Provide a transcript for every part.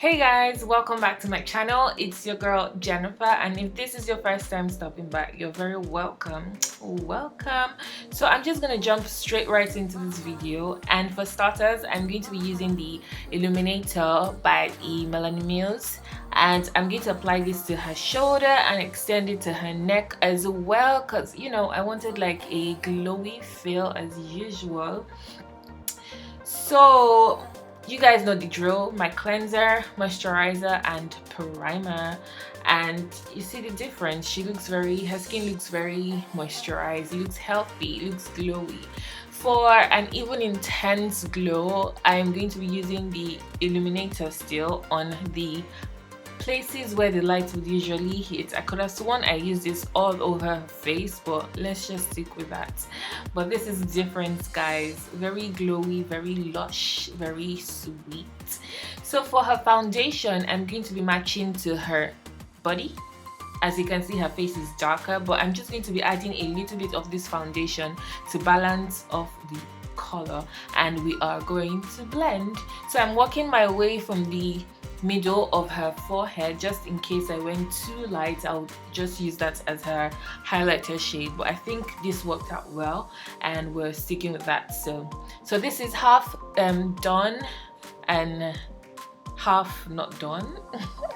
Hey guys, welcome back to my channel. It's your girl Jennifer, and if this is your first time stopping by, you're very welcome. So I'm just gonna jump straight right into this video, and for starters I'm going to be using the illuminator by the Melanie Mills, and I'm going to apply this to her shoulder and extend it to her neck as well, because I wanted like a glowy feel as usual. So you guys know the drill: my cleanser, moisturizer, and primer. And you see the difference. Her skin looks very moisturized, it looks healthy, it looks glowy. For an even intense glow, I'm going to be using the illuminator still on the places where the light would usually hit. I could have sworn I used this all over her face, but let's just stick with that. But this is different, guys. Very glowy, very lush, very sweet. So for her foundation, I'm going to be matching to her body. As you can see, her face is darker, but I'm just going to be adding a little bit of this foundation to balance off the color, and we are going to blend. So I'm working my way from the middle of her forehead. Just in case I went too light, I'll just use that as her highlighter shade, but I think this worked out well and we're sticking with that. So this is half done and half not done.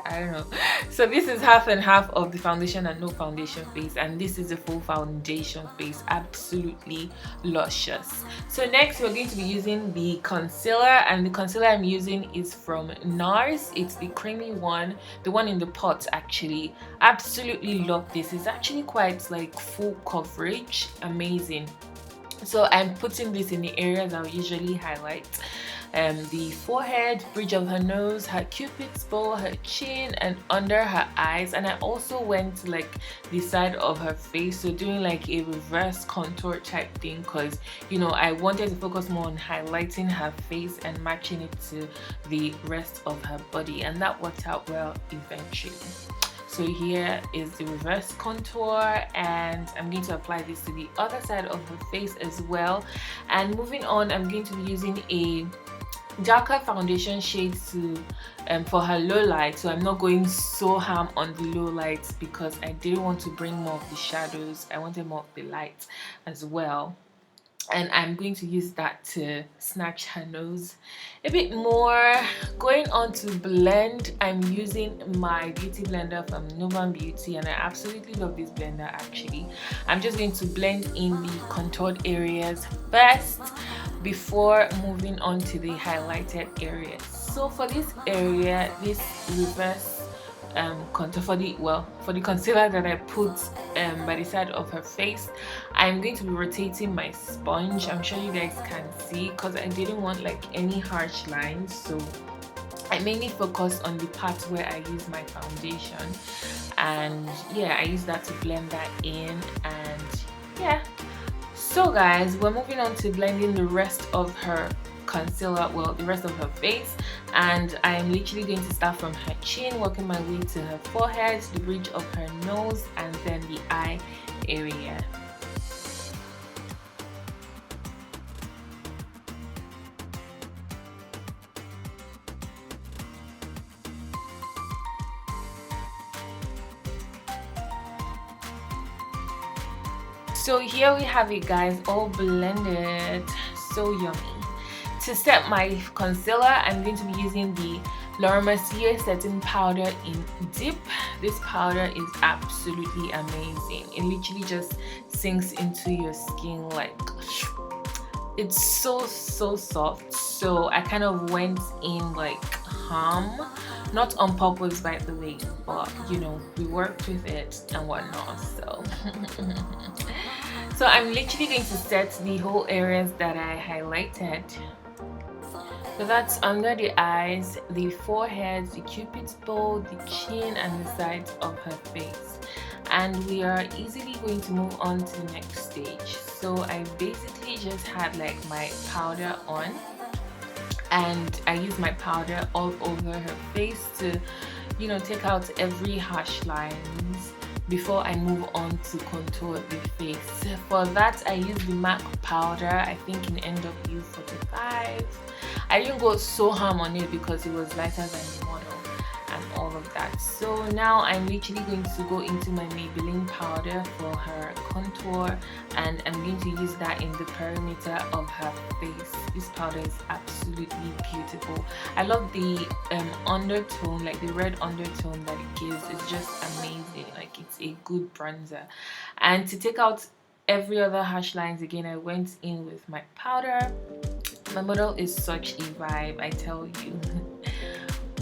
I don't know. So this is half and half of the foundation and no foundation face, and this is the full foundation face. Absolutely luscious. So next we're going to be using the concealer, and the concealer I'm using is from NARS. It's the creamy one, the one in the pot actually. Absolutely love this. It's actually quite like full coverage, amazing. So I'm putting this in the areas I'll usually highlight: the forehead, bridge of her nose, her cupid's bow, her chin, and under her eyes. And I also went to like the side of her face, so doing like a reverse contour type thing, because I wanted to focus more on highlighting her face and matching it to the rest of her body, and that worked out well eventually. So here is the reverse contour, and I'm going to apply this to the other side of her face as well. And moving on, I'm going to be using a darker foundation shade for her low light. So I'm not going so ham on the low lights because I didn't want to bring more of the shadows. I wanted more of the light as well. And I'm going to use that to snatch her nose a bit more. Going on to blend, I'm using my beauty blender from Novan Beauty, and I absolutely love this blender actually. I'm just going to blend in the contoured areas first before moving on to the highlighted areas. So for this area, this reverse contour for the concealer that I put by the side of her face, I'm going to be rotating my sponge. I'm sure you guys can see, because I didn't want like any harsh lines, so I mainly focused on the part where I use my foundation, and yeah, I use that to blend that in. And yeah, so guys, we're moving on to blending the rest of her concealer, the rest of her face, and I'm literally going to start from her chin, working my way to her forehead, the bridge of her nose, and then the eye area. So here we have it, guys, all blended. So yummy. To set my concealer, I'm going to be using the Laura Mercier setting powder in Dip. This powder is absolutely amazing. It literally just sinks into your skin like it's so soft. So I kind of went in like ham, not on purpose by the way, but we worked with it and whatnot. So I'm literally going to set the whole areas that I highlighted. So that's under the eyes, the forehead, the cupid's bow, the chin, and the sides of her face. And we are easily going to move on to the next stage. So I basically just had like my powder on, and I use my powder all over her face to take out every harsh lines before I move on to contour the face. For that, I use the MAC powder, I think in NW45. I didn't go so ham on it because it was lighter than the model. of that. So now I'm literally going to go into my Maybelline powder for her contour, and I'm going to use that in the perimeter of her face. This powder is absolutely beautiful. I love the undertone, like the red undertone that it gives. It's just amazing. Like, it's a good bronzer. And to take out every other harsh lines, again, I went in with my powder. My model is such a vibe, I tell you.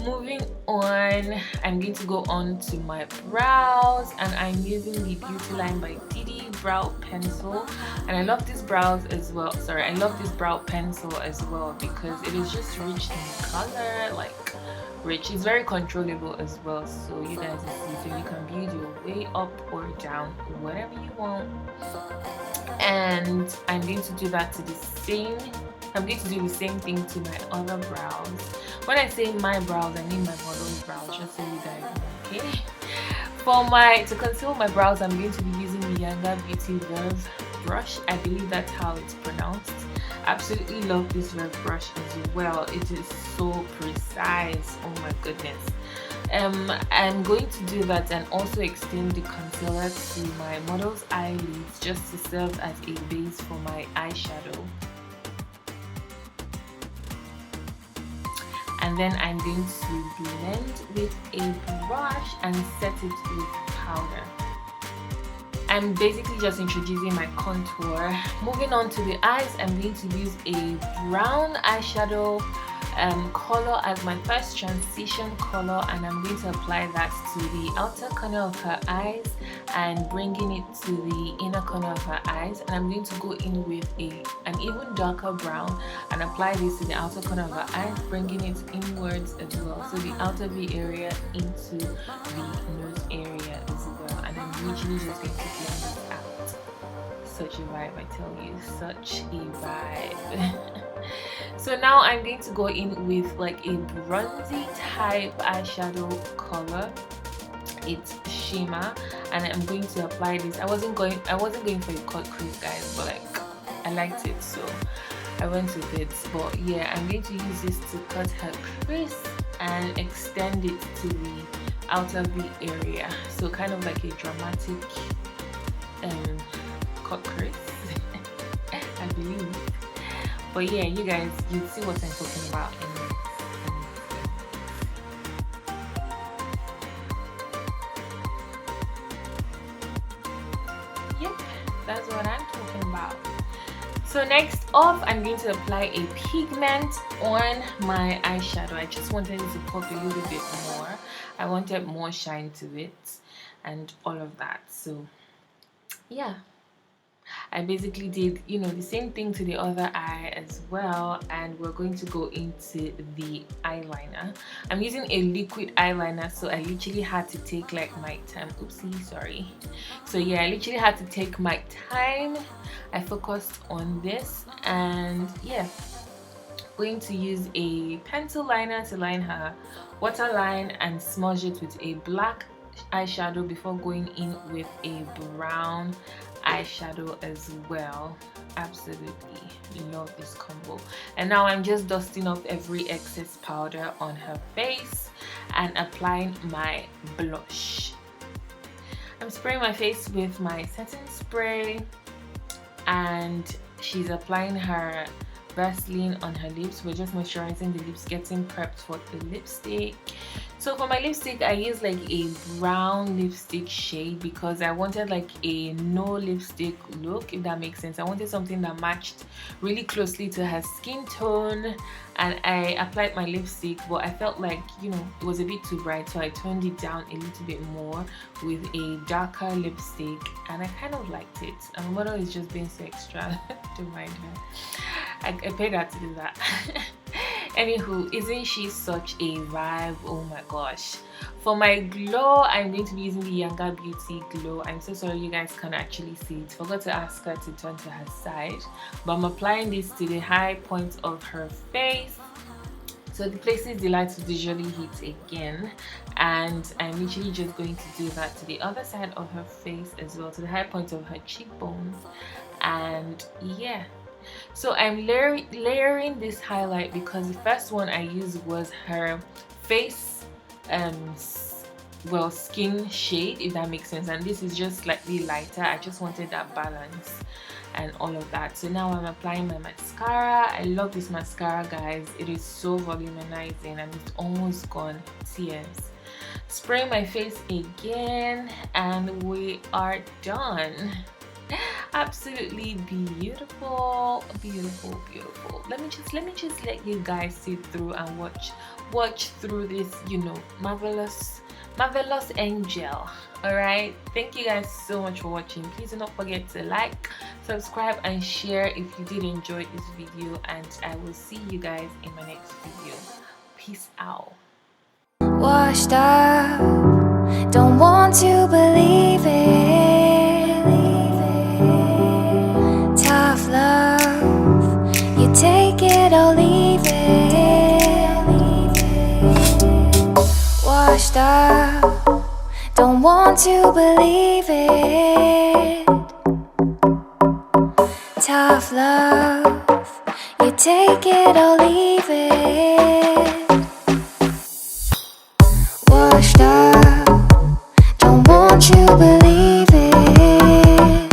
Moving on, I'm going to go on to my brows, and I'm using the Beauty Line by Didi brow pencil. And I love this brows as well. Sorry, I love this brow pencil as well because it is just rich in color, like rich. It's very controllable as well, so you guys will see. So you can build your way up or down, whatever you want. And I'm going to do that to the same. I'm going to do the same thing to my other brows. When I say my brows, I mean my model's brows, just so you guys know, okay? To conceal my brows, I'm going to be using the Younger Beauty Verve brush. I believe that's how it's pronounced. Absolutely love this Verve brush as well. It is so precise. Oh my goodness. I'm going to do that and also extend the concealer to my model's eyelids just to serve as a base for my eyeshadow. And then I'm going to blend with a brush and set it with powder. I'm basically just introducing my contour. Moving on to the eyes, I'm going to use a brown eyeshadow color as my first transition color, and I'm going to apply that to the outer corner of her eyes and bringing it to the inner corner of her eyes. And I'm going to go in with an even darker brown and apply this to the outer corner of her eyes, bringing it inwards as well, so the outer V area into the nose area as well. And I'm literally just going to blend this out. Such a vibe, I tell you, such a vibe. So now I'm going to go in with like a bronzy type eyeshadow color. It's shimmer, and I'm going to apply this. I wasn't going for a cut crease, guys, but like I liked it, so I went with it. But yeah, I'm going to use this to cut her crease and extend it to the outer V area, so kind of like a dramatic cut crease. I believe. But yeah, you guys, you see what I'm talking about in this. Yep, that's what I'm talking about. So next off, I'm going to apply a pigment on my eyeshadow. I just wanted it to pop a little bit more. I wanted more shine to it and all of that. So yeah, I basically did, you know, the same thing to the other eye as well, and we're going to go into the eyeliner. I'm using a liquid eyeliner, so I literally had to take like my time. Oopsie, sorry. So yeah, I literally had to take my time. I focused on this, and yeah, going to use a pencil liner to line her waterline and smudge it with a black eyeshadow before going in with a brown eyeshadow as well. Absolutely love this combo. And now I'm just dusting off every excess powder on her face and applying my blush. I'm spraying my face with my setting spray, and she's applying her Vaseline on her lips. We're just moisturizing the lips, getting prepped for the lipstick. So for my lipstick, I used like a brown lipstick shade because I wanted like a no lipstick look, if that makes sense. I wanted something that matched really closely to her skin tone, and I applied my lipstick, but I felt like, you know, it was a bit too bright, so I toned it down a little bit more with a darker lipstick, and I kind of liked it. And my model is just being so extra. Don't mind her. I paid her to do that. Anywho, isn't she such a vibe? Oh my gosh. For my glow, I'm going to be using the Younger Beauty Glow. I'm so sorry you guys can't actually see it. Forgot to ask her to turn to her side. But I'm applying this to the high point of her face, so the places the light visually hit again. And I'm literally just going to do that to the other side of her face as well, to the high point of her cheekbones. And yeah, so I'm layering this highlight because the first one I used was her face well, skin shade, if that makes sense, and this is just slightly lighter. I just wanted that balance and all of that. So now I'm applying my mascara. I love this mascara, guys. It is so volumizing and it's almost gone. Tears. Spray my face again and we are done. Absolutely beautiful, beautiful, beautiful. Let me just let you guys sit through and watch through this, you know, marvelous angel. All right, thank you guys so much for watching. Please do not forget to like, subscribe and share if you did enjoy this video, and I will see you guys in my next video. Peace out. Washed up, don't want to believe it. Tough love, you take it or leave it. Washed up, don't want to believe it. Tough love, you take it or leave it. Washed up, don't want you believe it.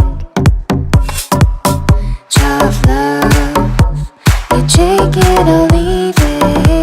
Tough love, you take it or leave it.